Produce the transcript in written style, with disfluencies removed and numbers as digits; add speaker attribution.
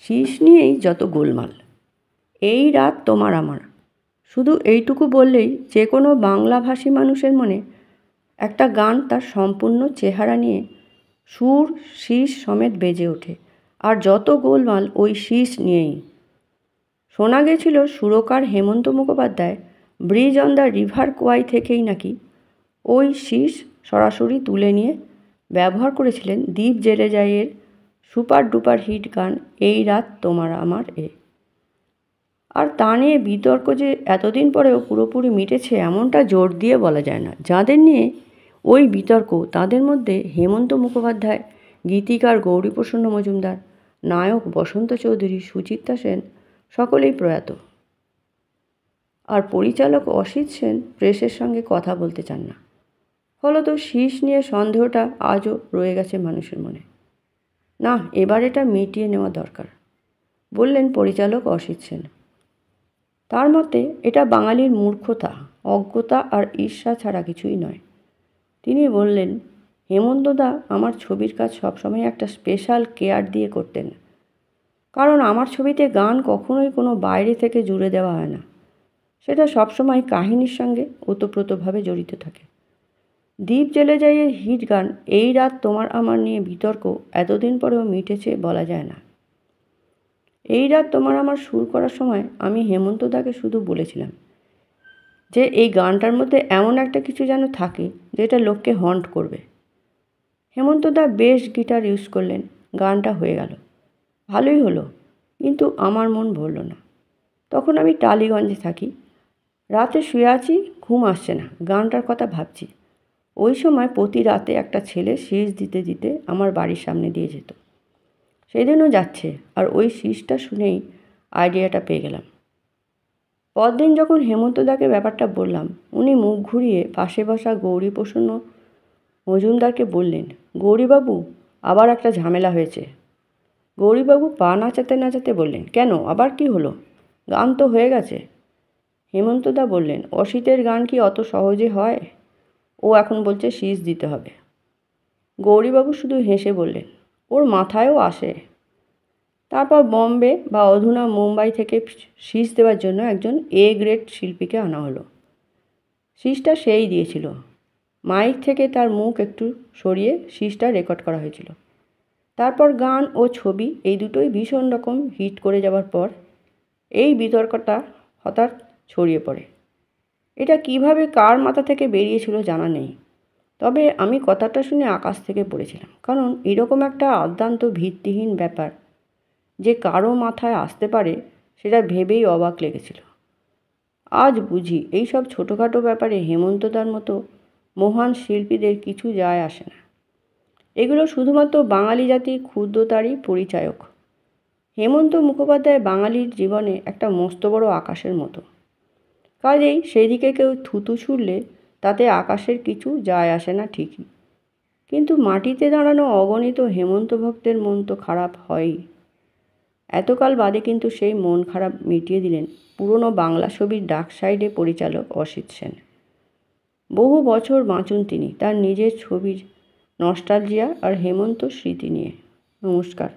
Speaker 1: শীষ নিয়েই যত গোলমাল। এই রাত তোমার আমার, শুধু এইটুকু বললেই যে কোনো বাংলাভাষী মানুষের মনে একটা গান তার সম্পূর্ণ চেহারা নিয়ে সুর শীষ সমেত বেজে ওঠে। আর যত গোলমাল ওই শীষ নিয়েই। শোনা গেছিল সুরকার Hemanta Mukhopadhyay bridge on the river Kwai থেকেই নাকি ওই শীষ সরাসরি তুলে নিয়ে ব্যবহার করেছিলেন দীপ জেলে যাইয়ের সুপার ডুপার হিট গান এই রাত তোমার আমার এ। আর তা নিয়ে বিতর্ক যে এতদিন পরেও পুরোপুরি মিটেছে এমনটা জোর দিয়ে বলা যায় না। যাদের নিয়ে ওই বিতর্ক তাদের মধ্যে হেমন্ত মুখোপাধ্যায়, গীতিকার গৌরীপ্রসন্ন মজুমদার, নায়ক বসন্ত চৌধুরী, সুচিত্রা সেন সকলেই প্রয়াত। আর পরিচালক অসিত সেন প্রেসের সঙ্গে কথা বলতে চান না। ফলত শীষ নিয়ে সন্দেহটা আজও রয়ে গেছে মানুষের মনে। না, এবার এটা মিটিয়ে নেওয়া দরকার, বললেন পরিচালক অসিত সেন। তার মতে এটা বাঙালির মূর্খতা, অজ্ঞতা আর ঈর্ষা ছাড়া কিছুই নয়। তিনি বললেন, হেমন্তদা আমার ছবির কাজ সবসময় একটা স্পেশাল কেয়ার দিয়ে করতেন। কারণ আমার ছবিতে গান কখনোই কোনো বাইরে থেকে জুড়ে দেওয়া হয় না, সেটা সবসময় কাহিনীর সঙ্গে ওতপ্রোতভাবে জড়িত থাকে। দীপ জেলে যাইয়ের হিট গান এই রাত তোমার আমার নিয়ে বিতর্ক এতদিন পরেও মিটেছে বলা যায় না। এই রাত তোমার আমার সুর করার সময় আমি হেমন্তদাকে শুধু বলেছিলাম যে এই গানটার মধ্যে এমন একটা কিছু যেন থাকে যেটা লোককে হন্ট করবে। হেমন্তদা বেশ গিটার ইউজ করলেন, গানটা হয়ে গেল, ভালোই হলো, কিন্তু আমার মন ভরল না। তখন আমি টালিগঞ্জে থাকি, রাতে শুয়ে আছি, ঘুম আসছে না, গানটার কথা ভাবছি। ওই সময় প্রতি রাতে একটা ছেলে শীষ দিতে দিতে আমার বাড়ির সামনে দিয়ে যেত। সেদিনও যাচ্ছে, আর ওই শীষটা শুনেই আইডিয়াটা পেয়ে গেলাম। পরদিন যখন হেমন্তদাকে ব্যাপারটা বললাম, উনি মুখ ঘুরিয়ে পাশে বসা গৌরীপ্রসন্ন মজুমদারকে বললেন, গৌরীবাবু আবার একটা ঝামেলা হয়েছে। গৌরীবাবু পা নাচাতে নাচাতে বললেন, কেন, আবার কি হলো? গান তো হয়ে গেছে। হেমন্তদা বললেন, অসিতের গান কি অত সহজে হয়? ও এখন বলছে শীষ দিতে হবে। গৌরীবাবু শুধু হেসে বললেন, ওর মাথায়ও আসে। তারপর বম্বে বা অধুনা মুম্বাই থেকে শীষ দেওয়ার জন্য একজন এ গ্রেড শিল্পীকে আনা হলো। শীষটা সেই দিয়েছিল। মাইক থেকে তার মুখ একটু সরিয়ে শীষটা রেকর্ড করা হয়েছিল। তারপর গান ও ছবি এই দুটোই ভীষণ রকম হিট করে যাওয়ার পর এই বিতর্কটা হঠাৎ ছড়িয়ে পড়ে। এটা কিভাবে কার মাথা থেকে বেরিয়েছিল জানা নেই, তবে আমি কথাটা শুনে আকাশ থেকে পড়েছিলাম। কারণ এরকম একটা অত্যন্ত ভিত্তিহীন ব্যাপার যে কারো মাথায় আসতে পারে সেটা ভেবেই অবাক লেগেছিল। আজ বুঝি এইসব ছোটোখাটো ব্যাপারে হেমন্তদার মতো মহান শিল্পীদের কিছু যায় আসে না। এগুলো শুধুমাত্র বাঙালি জাতির ক্ষুদ্রতারই পরিচায়ক। হেমন্ত মুখোপাধ্যায় বাঙালির জীবনে একটা মস্ত বড় আকাশের মতো। কাজেই সেদিকে কেউ থুতু ছুড়লে তাতে আকাশের কিছু যায় আসে না ঠিকই, কিন্তু মাটিতে দাঁড়ানো অগণিত হেমন্ত ভক্তের মন তো খারাপ হয়ই। এতকাল বাদে কিন্তু সেই মন খারাপ মিটিয়ে দিলেন পুরনো বাংলা ছবির ডার্ক সাইডে পরিচালক অসিত সেন। বহু বছর বাঁচুন তিনি তার নিজের ছবির নস্টালজিয়া আর হেমন্ত স্মৃতি নিয়ে। নমস্কার।